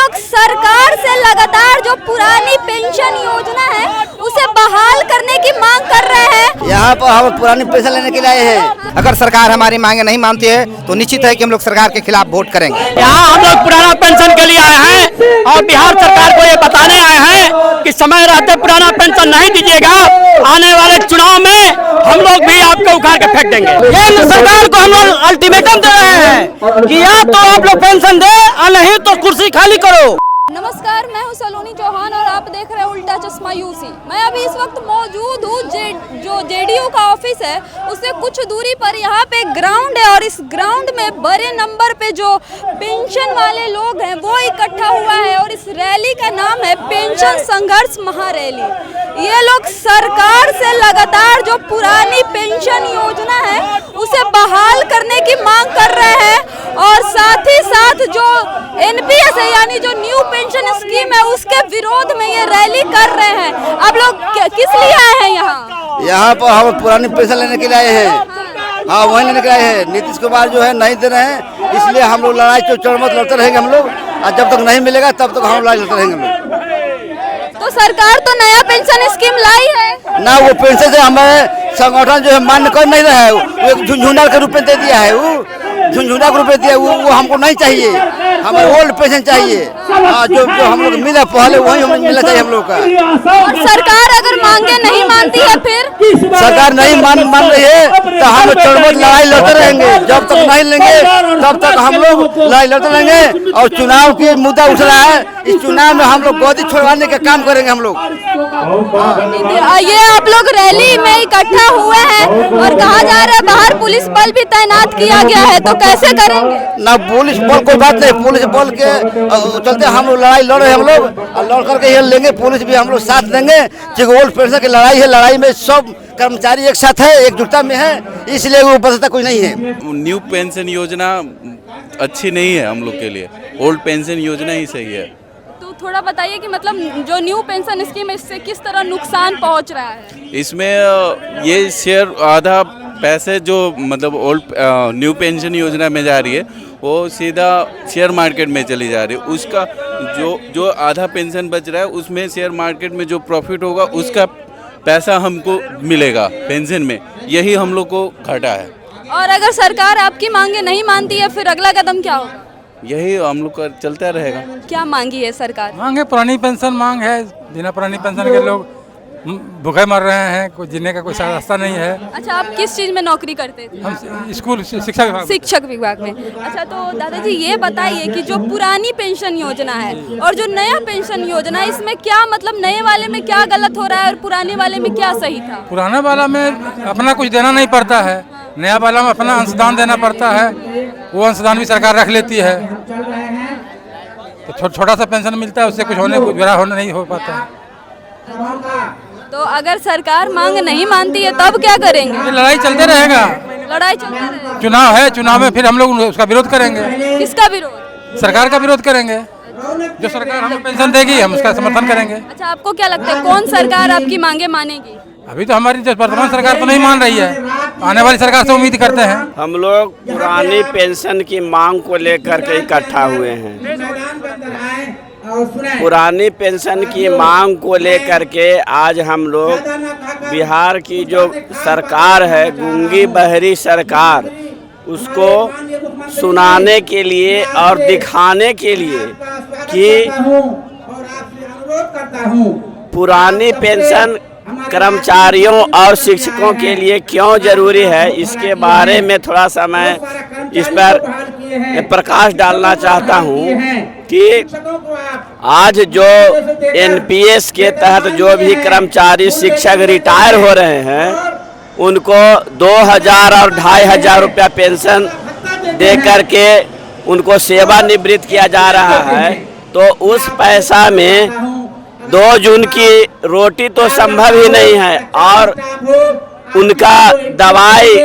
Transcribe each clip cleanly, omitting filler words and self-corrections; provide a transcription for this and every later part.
लोग सरकार से लगातार जो पुरानी पेंशन योजना है उसे बहाल करने की मांग कर रहे हैं। यहाँ पर हम पुरानी पेंशन लेने के लिए आए हैं। अगर सरकार हमारी मांगे नहीं मानती है तो निश्चित है कि हम लोग सरकार के खिलाफ वोट करेंगे। यहाँ हम लोग पुराना पेंशन के लिए आए हैं और बिहार सरकार को ये बताने आए हैं कि समय रहते पुराना पेंशन नहीं दीजिएगा, आने वाले चुनाव में हम लोग भी आपको उखाड़ के फेंक देंगे। केंद्र सरकार को हम लोग अल्टीमेटम दे रहे हैं कि या तो आप लोग पेंशन दे और नहीं तो कुर्सी खाली करो। नमस्कार, मैं हूं सलोनी चौहान और आप देख रहे हैं उल्टा चश्मा यूसी। मैं अभी इस वक्त मौजूद हूं जो जेडीयू का ऑफिस है उससे कुछ दूरी पर यहाँ पे ग्राउंड है और इस ग्राउंड में बड़े नंबर पे जो पेंशन वाले लोग हैं वो इकट्ठा हुआ है और इस रैली का नाम है पेंशन संघर्ष महारैली। ये लोग सरकार से लगातार जो पुरानी पेंशन योजना है उसे बहाल करने की मांग कर रहे हैं और साथ ही साथ जो एनपीएस है यानी जो न्यू पेंशन स्कीम है उसके विरोध में ये रैली कर रहे हैं। आप लोग किस लिए आए हैं यहाँ? यहाँ पर हम पुरानी पेंशन लेने के लिए आए हैं। हाँ, वही लेने के लिए आए हैं। नीतीश कुमार जो है नहीं दे रहे हैं, इसलिए हम लोग लड़ाई चौचरमत लड़ते रहेंगे हम लोग, और जब तक नहीं मिलेगा तब तक हम लड़ाई लड़ते रहेंगे हम लोग। तो सरकार तो नया पेंशन स्कीम लाई है ना, वो पेंशन से हमारे संगठन जो है मान्य कर नहीं रहा है, वो एक झुंझुना के रूप में दे दिया है, वो झुंझुना के रूप में दिया, वो हमको नहीं चाहिए, हमें ओल्ड पेंशन चाहिए। हाँ, जो हम लोग मिला पहले वही हमें मिलना चाहिए हम लोग का। और सरकार अगर मांगे नहीं मानती है फिर सरकार नहीं मान रही है तो हम चरमत लड़ाई लड़ते रहेंगे। जब तक नहीं लेंगे तब तक हम लोग लड़ाई लड़ते रहेंगे। और चुनाव की मुद्दा उठ रहा है, इस चुनाव में हम लोग गोदी छोड़वाने का काम करेंगे हम लोग। ये आप लोग रैली में इकट्ठा हुए हैं और कहा जा रहा है बाहर पुलिस बल भी तैनात किया गया है, तो कैसे करेंगे? ना पुलिस बल कोई बात नहीं, पुलिस बल के चलते हम लोग लड़ाई लड़ रहे हैं हम लोग, और लड़ करके ये लेंगे, पुलिस भी हम लोग साथ देंगे। क्योंकि ओल्ड पेंशन की लड़ाई है, लड़ाई में सब कर्मचारी एक साथ है, एकजुटता में है, इसलिए वो बदलता कोई नहीं है। न्यू पेंशन योजना अच्छी नहीं है हम लोग के लिए, ओल्ड पेंशन योजना ही सही है। तो थोड़ा बताइए कि मतलब जो न्यू पेंशन स्कीम है इससे किस तरह नुकसान पहुंच रहा है? इसमें ये शेयर आधा पैसे जो मतलब ओल्ड न्यू पेंशन योजना में जा रही है वो सीधा शेयर मार्केट में चली जा रही है। उसका जो आधा पेंशन बच रहा है उसमें शेयर मार्केट में जो प्रॉफिट होगा उसका पैसा हमको मिलेगा पेंशन में, यही हम लोग को घाटा है। और अगर सरकार आपकी मांगे नहीं मानती है फिर अगला कदम क्या होगा? यही हम लोग का चलता रहेगा। क्या मांगी है सरकार? मांग है पुरानी पेंशन मांग है। बिना पुरानी पेंशन के लोग भूखे मर रहे हैं, कोई जीने का कोई रास्ता नहीं है। अच्छा, आप किस चीज में नौकरी करते थे? हम स्कूल शिक्षक विभाग में। अच्छा, तो दादाजी ये बताइए कि जो पुरानी पेंशन योजना है और जो नया पेंशन योजना है इसमें क्या मतलब नए वाले में क्या गलत हो रहा है और पुराने वाले में क्या सही था? पुराने वाला में अपना कुछ देना नहीं पड़ता है, नया वाला में अपना अंशदान देना पड़ता है, वो अंशदान भी सरकार रख लेती है, तो छोटा सा पेंशन मिलता है, उससे कुछ होने नहीं हो पाता है। तो अगर सरकार मांग नहीं मानती है तब क्या करेंगे? लड़ाई चलते रहेगा। लड़ाई चलती रहेगी। चुनाव है, चुनाव में फिर हम लोग उसका विरोध करेंगे। किसका विरोध? सरकार का विरोध करेंगे। जो सरकार हमें पेंशन देगी हम उसका समर्थन करेंगे। अच्छा, आपको क्या लगता है कौन सरकार आपकी मांगे मानेगी? अभी तो हमारी वर्तमान सरकार तो नहीं मान रही है, आने वाली सरकार से उम्मीद करते हैं। हम लोग पुरानी पेंशन की मांग को लेकर के इकट्ठा हुए हैं। पुरानी पेंशन की मांग को लेकर के आज हम लोग बिहार की जो सरकार है, गूंगी बहरी सरकार, उसको सुनाने के लिए और दिखाने के लिए कि पुरानी पेंशन कर्मचारियों और शिक्षकों के लिए क्यों जरूरी है, इसके बारे में थोड़ा सा मैं इस पर प्रकाश डालना चाहता हूँ कि आज जो एनपीएस के तहत जो भी कर्मचारी शिक्षक रिटायर हो रहे हैं उनको 2000 और 2500 रुपया पेंशन दे करके उनको सेवानिवृत्त किया जा रहा है। तो उस पैसा में 2 जून की रोटी तो संभव ही नहीं है और उनका दवाई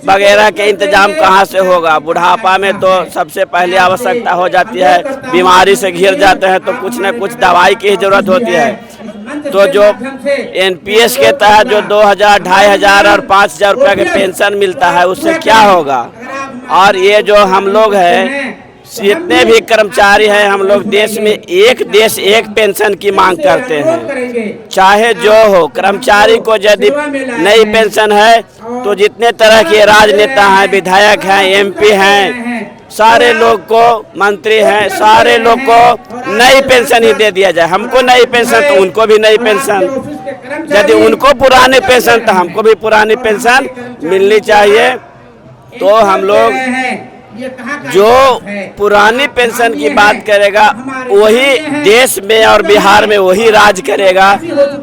वगैरह के इंतजाम कहाँ से होगा? बुढ़ापा में तो सबसे पहले आवश्यकता हो जाती है, बीमारी से घिर जाते हैं तो कुछ न कुछ दवाई की जरूरत होती है। तो जो एनपीएस के तहत जो 2000, 2500 और 5000 रुपये के पेंशन मिलता है उससे क्या होगा? और ये जो हम लोग हैं जितने भी कर्मचारी हैं हम लोग देश में एक देश एक पेंशन की मांग करते हैं, चाहे जो हो। कर्मचारी को यदि नई पेंशन है तो जितने तरह के राजनेता हैं, विधायक हैं, एमपी हैं, सारे लोग को, मंत्री हैं, सारे लोग को नई पेंशन ही दे दिया जाए। हमको नई पेंशन तो उनको भी नई पेंशन, यदि उनको पुरानी पेंशन तो हमको भी पुरानी पेंशन मिलनी चाहिए। तो हम लोग जो पुरानी पेंशन की बात करेगा वही देश में और बिहार में वही राज करेगा।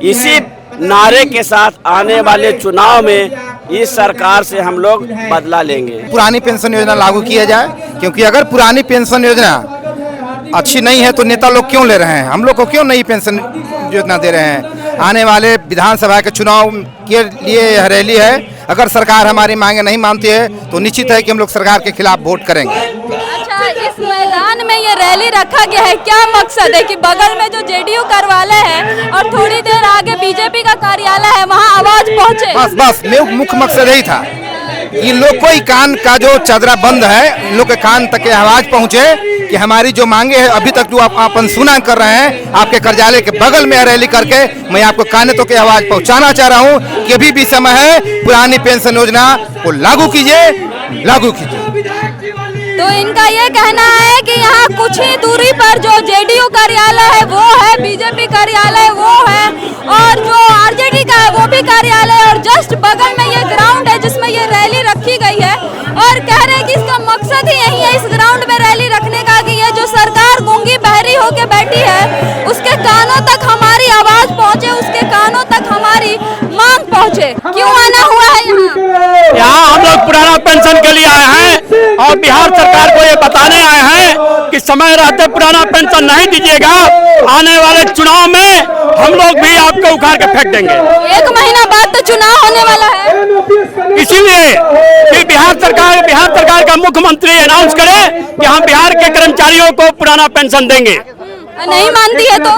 इसी नारे के साथ आने वाले चुनाव में इस सरकार से हम लोग बदला लेंगे। पुरानी पेंशन योजना लागू किया जाए, क्योंकि अगर पुरानी पेंशन योजना अच्छी नहीं है तो नेता लोग क्यों ले रहे हैं, हम लोग को क्यों नई पेंशन योजना दे रहे हैं। आने वाले विधानसभा के चुनाव के लिए यह रैली है। अगर सरकार हमारी मांगे नहीं मानती है तो निश्चित है कि हम लोग सरकार के खिलाफ वोट करेंगे। अच्छा, इस मैदान में ये रैली रखा गया है, क्या मकसद है कि बगल में जो जेडीयू कार्यालय है और थोड़ी देर आगे बीजेपी का कार्यालय है, वहाँ आवाज पहुँचे? बस मुख्य मकसद यही था कि लोग कोई कान का जो चादरा बंद है, इन लोग के कान तक आवाज पहुंचे कि हमारी जो मांगे है अभी तक जो आप अनसुना कर रहे हैं, आपके कार्यालय के बगल में रैली करके मैं आपको काने तो की आवाज पहुंचाना चाह रहा हूं कि अभी भी समय है, पुरानी पेंशन योजना को लागू कीजिए, लागू कीजिए। तो इनका ये कहना है कि यहाँ कुछ ही दूरी पर जो जेडीयू कार्यालय है वो है, बीजेपी कार्यालय वो है, और जो आरजेडी का है वो भी कार्यालय है, और जस्ट बगल में ये ग्राउंड है जिसमें ये रैली रखी गई है। और कह रहे हैं कि इसका मकसद ही यही है, इस ग्राउंड में रैली रखने का, कि ये जो सरकार गूंगी बहरी होके बैठी है उसके कानों तक हमारी आवाज पहुँचे, उसके कानों तक हमारी मांग पहुँचे। क्यों आना हुआ है यहाँ? यहाँ हम लोग पुराना पेंशन के लिए आए हैं और बिहार सरकार को ये बताने आए हैं कि समय रहते पुराना पेंशन नहीं दीजिएगा, आने वाले चुनाव में हम लोग भी आपको उखाड़ के फेंक देंगे। 1 महीना बाद तो चुनाव होने वाला है, इसीलिए कि बिहार सरकार का मुख्यमंत्री अनाउंस करे कि हम बिहार के कर्मचारियों को पुराना पेंशन देंगे। नहीं मानती है तो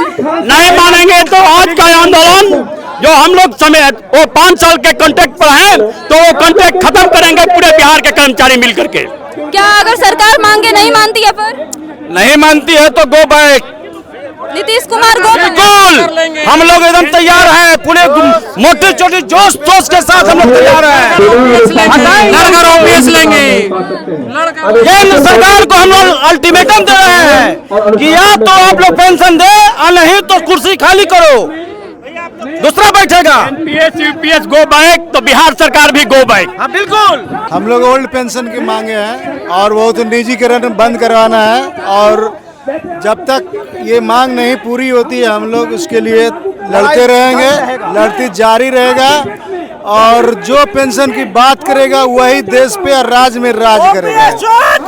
नहीं मानेंगे तो आज का आंदोलन जो हम लोग समय वो 5 साल के कॉन्ट्रैक्ट पर है तो वो कॉन्ट्रैक्ट खत्म करेंगे पूरे बिहार के कर्मचारी मिल करके। क्या अगर सरकार मांगे नहीं मानती है पर? नहीं मानती है तो गो बैक। नीतीश कुमार गो बिल्कुल, हम लोग एकदम तैयार हैं, पूरे मोटे छोटे जोश के साथ हम लोग तैयार हैं। लड़कर ओपीएस लेंगे। ये सरकार को हम लोग अल्टीमेटम दे रहे हैं कि या तो आप लोग पेंशन दे और नहीं तो कुर्सी खाली करो, दूसरा बैठेगा। यूपीएस गो बैक तो बिहार सरकार भी गो बैक। हाँ बिल्कुल, हम लोग ओल्ड पेंशन की मांगे हैं और वो तो निजीकरण बंद करवाना है, और जब तक ये मांग नहीं पूरी होती है हम लोग उसके लिए लड़ते रहेंगे, लड़ती जारी रहेगा, और जो पेंशन की बात करेगा वही देश पे और राज्य में राज करेगा।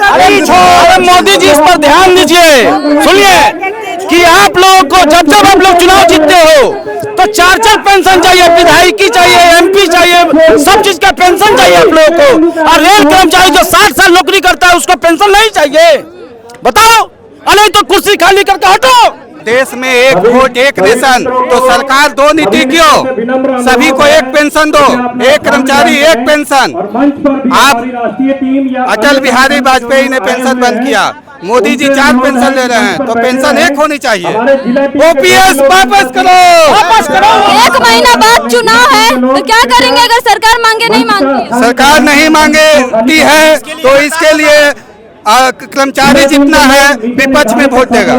अरे मोदी जी इस पर ध्यान दीजिए, सुनिए कि आप लोगों को जब आप लोग चुनाव जीतते हो तो 4 पेंशन चाहिए, विधायकी चाहिए, एमपी चाहिए, सब चीज का पेंशन चाहिए आप लोगों को। और रेल कर्मचारी जो 60 साल नौकरी करता है उसको पेंशन नहीं चाहिए, बताओ? नहीं तो कुर्सी खाली करके हटो। देश में एक वोट एक नेशन, तो सरकार 2 नीति क्यों? सभी को एक पेंशन दो, एक कर्मचारी एक पेंशन। आप अटल बिहारी वाजपेयी ने पेंशन बंद किया, मोदी जी 4 पेंशन ले रहे हैं, तो पेंशन एक होनी चाहिए। ओपीएस वापस करो, वापस करो। 1 महीना बाद चुनाव है तो क्या करेंगे अगर सरकार मांगे नहीं मानती? सरकार नहीं मांगती है तो इसके लिए कर्मचारी जितना है विपक्ष में वोट देगा।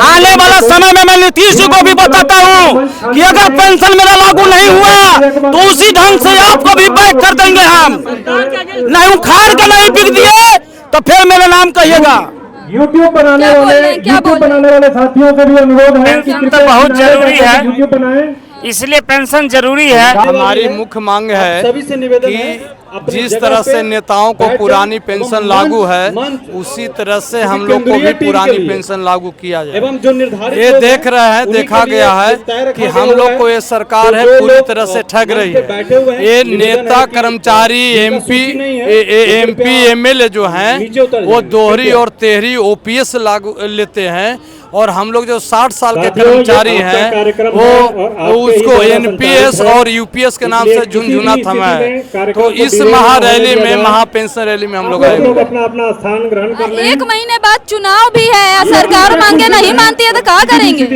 आने वाला समय में मैं नीतीश जी को भी बताता हूँ कि अगर पेंशन मेरा लागू नहीं हुआ तो उसी ढंग से आपको भी बैक कर देंगे हम। नहीं उखाड़ के नहीं बिक दिए तो फिर मेरा नाम कहिएगा। यूट्यूब बनाने वाले साथियों से भी अनुरोध है कि पेंशन बहुत जरूरी है, इसलिए पेंशन जरूरी है। हमारी मुख्य मांग है कि जिस तरह से नेताओं को पुरानी पेंशन लागू है उसी तरह से हम लोग को भी पुरानी पेंशन लागू किया जाए। ये देखा गया है कि हम लोग को ये सरकार है पूरी तरह से ठग रही है। ये नेता कर्मचारी एमपी एमएलए जो हैं वो 2री और 3री ओपीएस लागू लेते हैं, और हम लोग जो 60 साल के कर्मचारी हैं वो उसको एनपीएस और यूपीएस के नाम से झुनझुना थमा है। तो इस महारैली में, महापेंशन रैली में हम लोग आएंगे। अपना अपना स्थान ग्रहण कर लें। 1 महीने बाद चुनाव भी है, सरकार मांगे नहीं मानती है तो क्या करेंगे?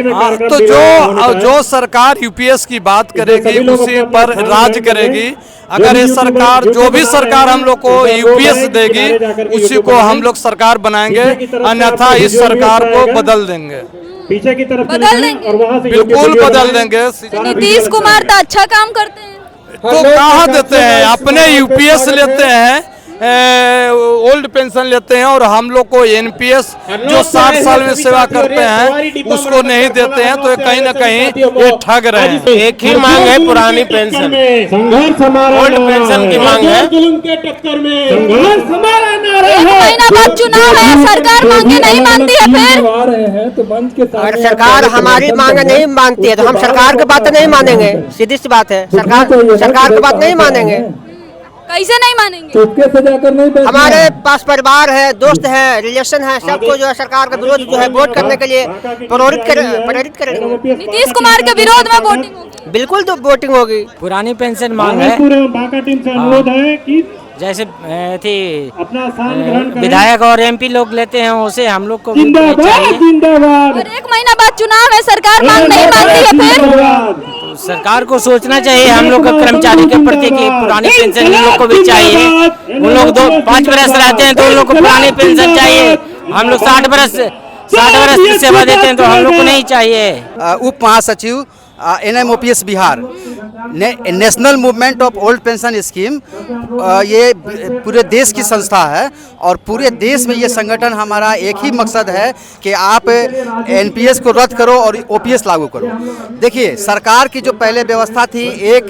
तो जो सरकार यूपीएस की बात करेगी उसी पर राज करेगी। अगर ये सरकार, जो भी सरकार हम लोग को यूपीएस देगी उसी को हम लोग सरकार बनाएंगे, अन्यथा इस सरकार को बदल देंगे, पीछे की तरफ बदल देंगे, और वहाँ से बिल्कुल बदल देंगे। नीतीश कुमार तो अच्छा काम करते हैं, तो कहाँ देते हैं? अपने यूपीएस लेते हैं, ओल्ड पेंशन लेते हैं, और हम लोग को एनपीएस जो 60 साल में सेवा करते हैं उसको नहीं देते हैं, तो कहीं ना कहीं ये ठग रहे हैं। एक ही मांग है, पुरानी पेंशन, ओल्ड पेंशन की मांग है। 1 महीना बाद चुनाव है, सरकार मांगे नहीं मानती है, फिर अगर सरकार हमारी मांग नहीं मानती है तो हम सरकार की बात नहीं मानेंगे। सीधी सी बात है, सरकार की बात नहीं मानेंगे। कैसे नहीं मानेंगे? चुपके से जाकर नहीं, हमारे पास परिवार है, दोस्त है, रिलेशन है, सबको जो है सरकार का विरोध जो है वोट करने के लिए प्रेरित करेंगे। नीतीश कुमार के विरोध में वोटिंग होगी, बिल्कुल तो वोटिंग होगी। पुरानी पेंशन मांग है, बांका टीम से अनुरोध है कि जैसे थी अपना स्थान ग्रहण करें। विधायक और एमपी लोग लेते हैं, उसे हम लोग को भी जिंदाबाद चाहिए। जिंदाबाद। और 1 महीना बाद चुनाव है, सरकार मांग नहीं मानती है, फिर तो सरकार को सोचना चाहिए हम लोग के कर्मचारी के प्रति कि पुरानी पेंशन उन लोग को भी चाहिए। उन लोग 5 बरस रहते हैं तो उन लोग को पुरानी पेंशन चाहिए। हम लोग 60 बरस की सेवा देते हैं तो हम लोग को नहीं चाहिए। उप महासचिव NMOPS Bihar, national movement of old pension scheme, ये पूरे देश की संस्था है और पूरे देश में ये संगठन हमारा एक ही मकसद है कि आप NPS को रद्द करो और OPS लागू करो। देखिए, सरकार की जो पहले व्यवस्था थी 1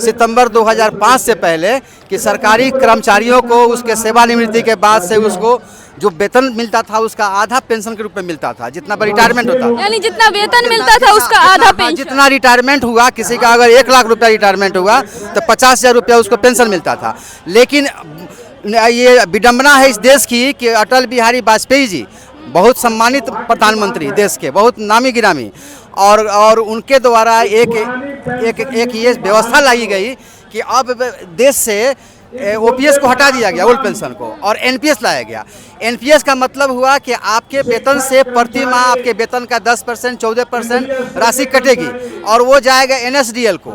सितंबर 2005 से पहले कि सरकारी कर्मचारियों को उसके सेवानिवृत्ति के बाद से उसको जो वेतन मिलता था उसका आधा पेंशन के रूप में मिलता था, जितना रिटायरमेंट होता, यानी जितना वेतन मिलता था उसका आधा पेंशन। जितना रिटायरमेंट हुआ, किसी का अगर 1 लाख रुपया रिटायरमेंट हुआ तो 50,000 रुपया उसको पेंशन मिलता था। लेकिन ये विडंबना है इस देश की कि अटल बिहारी वाजपेयी जी बहुत सम्मानित प्रधानमंत्री, देश के बहुत नामी गिरामी, और उनके द्वारा एक ये व्यवस्था लाई गई कि अब देश से OPS को हटा दिया गया, ओल्ड पेंशन को, और NPS लाया गया। NPS का मतलब हुआ कि आपके वेतन से प्रति माह आपके वेतन का 10% 14% राशि कटेगी और वो जाएगा NSDL को,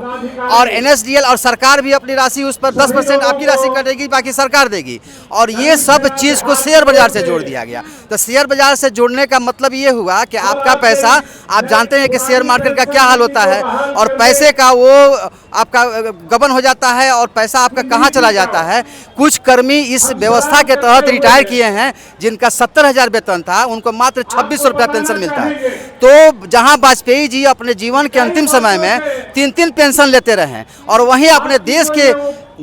और NSDL और सरकार भी अपनी राशि उस पर 10% आपकी राशि कटेगी, बाकी सरकार देगी। और ये सब चीज़ को शेयर बाजार से जोड़ दिया गया। तो शेयर बाजार से जोड़ने का मतलब ये हुआ कि आपका पैसा, आप जानते हैं कि शेयर मार्केट का क्या हाल होता है, और पैसे का वो आपका गबन हो जाता है और पैसा आपका कहाँ चला जाता है। कुछ कर्मी इस व्यवस्था के तहत रिटायर किए हैं जिनका 70,000 वेतन था, उनको मात्र 2600 रुपया पेंशन मिलता है। तो जहां वाजपेयी जी अपने जीवन के अंतिम समय में 3-3 पेंशन लेते रहे और वहीं अपने देश के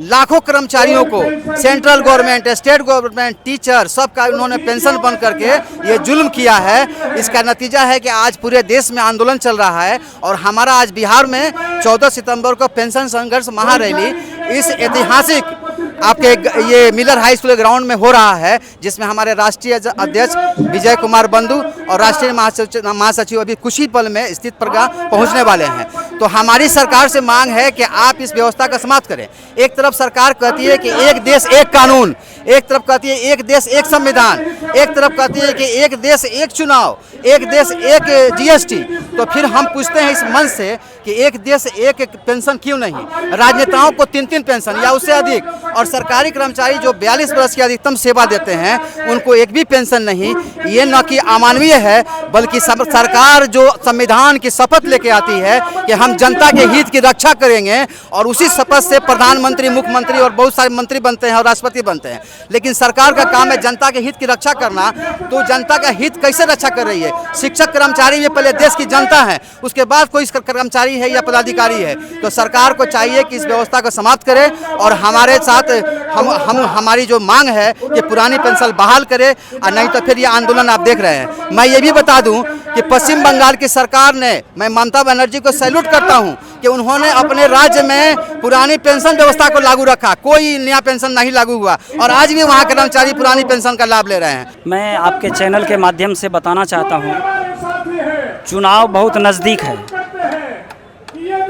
लाखों कर्मचारियों को, central government, state government, teacher, सबका उन्होंने पेंशन बंद करके ये जुल्म किया है। इसका नतीजा है कि आज पूरे देश में आंदोलन चल रहा है और हमारा आज बिहार में 14 सितंबर को पेंशन संघर्ष महारैली इस ऐतिहासिक आपके ये मिलर हाई स्कूल ग्राउंड में हो रहा है, जिसमें हमारे राष्ट्रीय अध्यक्ष विजय कुमार बंधु और राष्ट्रीय महासचिव अभी कुछ ही पल में स्थित पर पहुंचने वाले हैं। तो हमारी सरकार से मांग है कि आप इस व्यवस्था का समाप्त करें। एक तरफ सरकार कहती है कि एक देश एक कानून, एक तरफ कहती है एक देश एक संविधान, एक तरफ कहती है कि एक देश एक चुनाव, एक देश एक GST। तो फिर हम पूछते हैं इस मंच से कि एक देश एक पेंशन क्यों नहीं? राजनेताओं को 3-3 पेंशन या उससे अधिक, और सरकारी कर्मचारी जो 42 वर्ष की अधिकतम सेवा देते हैं उनको एक भी पेंशन नहीं। ये न कि अमानवीय है, बल्कि सरकार जो संविधान की शपथ लेके आती है कि हम जनता के हित की रक्षा करेंगे, और उसी शपथ से प्रधानमंत्री, मुख्यमंत्री और बहुत सारे मंत्री बनते हैं और राष्ट्रपति बनते हैं। लेकिन सरकार का काम है जनता के हित की रक्षा करना। तो जनता का हित कैसे रक्षा कर रही है? शिक्षक कर्मचारी में पहले देश की जनता है, उसके बाद कोई कर्मचारी है या पदाधिकारी है। तो सरकार को चाहिए कि इस व्यवस्था को समाप्त करे और हमारे साथ हमारी जो मांग है कि पुरानी पेंशन बहाल करे, और नहीं तो फिर ये आंदोलन आप देख रहे हैं। मैं ये भी बता दूं कि पश्चिम बंगाल की सरकार ने, मैं ममता बनर्जी को सैल्यूट करता हूं कि उन्होंने अपने राज्य में पुरानी पेंशन व्यवस्था को लागू रखा, कोई नया पेंशन नहीं लागू हुआ, और आज भी वहां कर्मचारी पुरानी पेंशन का लाभ ले रहे हैं। मैं आपके चैनल के माध्यम से बताना चाहता हूँ, चुनाव बहुत नज़दीक है।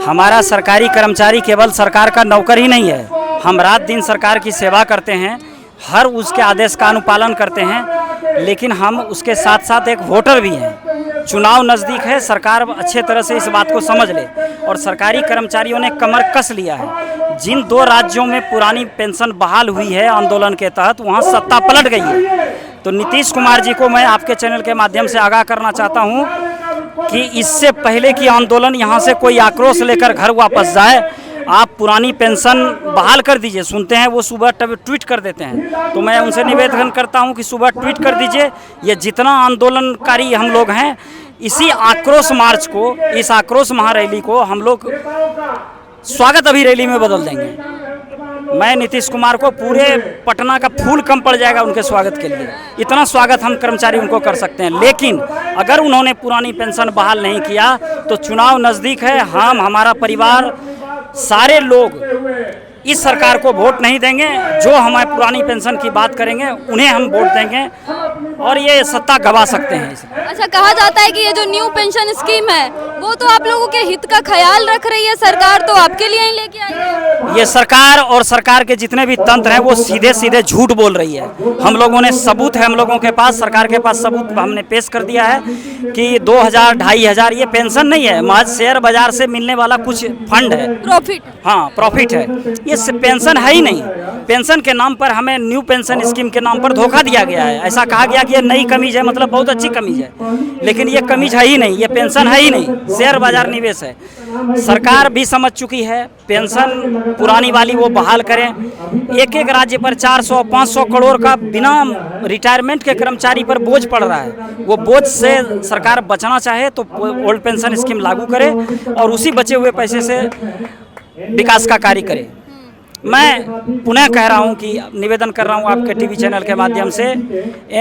हमारा सरकारी कर्मचारी केवल सरकार का नौकर ही नहीं है, हम रात दिन सरकार की सेवा करते हैं, हर उसके आदेश का अनुपालन करते हैं, लेकिन हम उसके साथ साथ एक वोटर भी हैं। चुनाव नज़दीक है, सरकार अच्छे तरह से इस बात को समझ ले और सरकारी कर्मचारियों ने कमर कस लिया है। जिन 2 राज्यों में पुरानी पेंशन बहाल हुई है आंदोलन के तहत, वहाँ सत्ता पलट गई है। तो नीतीश कुमार जी को मैं आपके चैनल के माध्यम से आगाह करना चाहता हूँ कि इससे पहले कि आंदोलन यहाँ से कोई आक्रोश लेकर घर वापस जाए, आप पुरानी पेंशन बहाल कर दीजिए। सुनते हैं वो सुबह ट्वीट कर देते हैं, तो मैं उनसे निवेदन करता हूं कि सुबह ट्वीट कर दीजिए। ये जितना आंदोलनकारी हम लोग हैं, इसी आक्रोश मार्च को, इस आक्रोश महारैली को हम लोग स्वागत अभी रैली में बदल देंगे। मैं नीतीश कुमार को पूरे पटना का फूल कम पड़ जाएगा उनके स्वागत के लिए, इतना स्वागत हम कर्मचारी उनको कर सकते हैं। लेकिन अगर उन्होंने पुरानी पेंशन बहाल नहीं किया तो चुनाव नज़दीक है, हम, हमारा परिवार, सारे लोग इस सरकार को वोट नहीं देंगे। जो हमारे पुरानी पेंशन की बात करेंगे उन्हें हम वोट देंगे और ये सत्ता गवा सकते हैं। अच्छा, कहा जाता है कि ये जो न्यू पेंशन स्कीम है वो तो आप लोगों के हित का ख्याल रख रही है सरकार, तो आपके लिए ही लेके आई है। ये सरकार और सरकार के जितने भी तंत्र हैं वो सीधे सीधे झूठ बोल रही है। हम लोगों ने सबूत है, हम लोगों के पास, सरकार के पास सबूत हमने पेश कर दिया है कि 2000, 2500 ये पेंशन नहीं है, महज शेयर बाजार से मिलने वाला कुछ फंड है, प्रॉफिट। हाँ, प्रॉफिट है। ये पेंशन है ही नहीं। पेंशन के नाम पर हमें न्यू पेंशन स्कीम के नाम पर धोखा दिया गया है। ऐसा कहा गया कि ये नई कमीज है, मतलब बहुत अच्छी कमीज है, लेकिन ये कमीज है ही नहीं, ये पेंशन है ही नहीं, शेयर बाजार निवेश है। सरकार भी समझ चुकी है, पेंशन पुरानी वाली वो बहाल करें। एक एक राज्य पर 400-500 करोड़ का बिना रिटायरमेंट के कर्मचारी पर बोझ पड़ रहा है। वो बोझ से सरकार बचना चाहे तो ओल्ड पेंशन स्कीम लागू करे और उसी बचे हुए पैसे से विकास का कार्य करे। मैं पुनः कह रहा हूं कि निवेदन कर रहा हूं आपके टीवी चैनल के माध्यम से,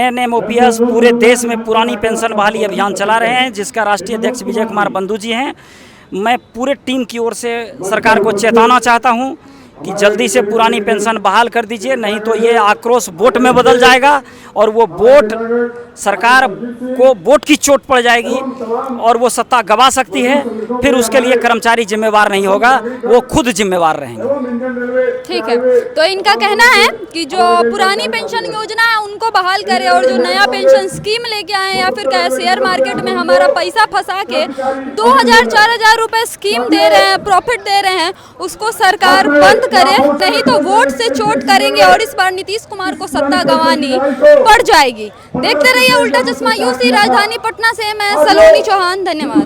NMOPS पूरे देश में पुरानी पेंशन बहाली अभियान चला रहे हैं, जिसका राष्ट्रीय अध्यक्ष विजय कुमार बंधु जी हैं। मैं पूरे टीम की ओर से सरकार को चेताना चाहता हूं कि जल्दी से पुरानी पेंशन बहाल कर दीजिए, नहीं तो ये आक्रोश वोट में बदल जाएगा और वो वोट, सरकार को वोट की चोट पड़ जाएगी और वो सत्ता गवा सकती है। फिर उसके लिए कर्मचारी जिम्मेवार नहीं होगा, वो खुद जिम्मेवार रहेंगे। ठीक है, तो इनका कहना है कि जो पुरानी पेंशन योजना है उनको बहाल करे और जो नया पेंशन स्कीम लेके आए या फिर क्या शेयर मार्केट में हमारा पैसा फंसा के 2000-4000 रुपए स्कीम दे रहे हैं, प्रॉफिट दे रहे हैं, उसको सरकार बंद करे, नहीं तो वोट से चोट करेंगे और इस बार नीतीश कुमार को सत्ता गंवानी पड़ जाएगी। देखते रहिए उल्टा चश्मा यूसी, राजधानी पटना से मैं सलोनी चौहान, धन्यवाद।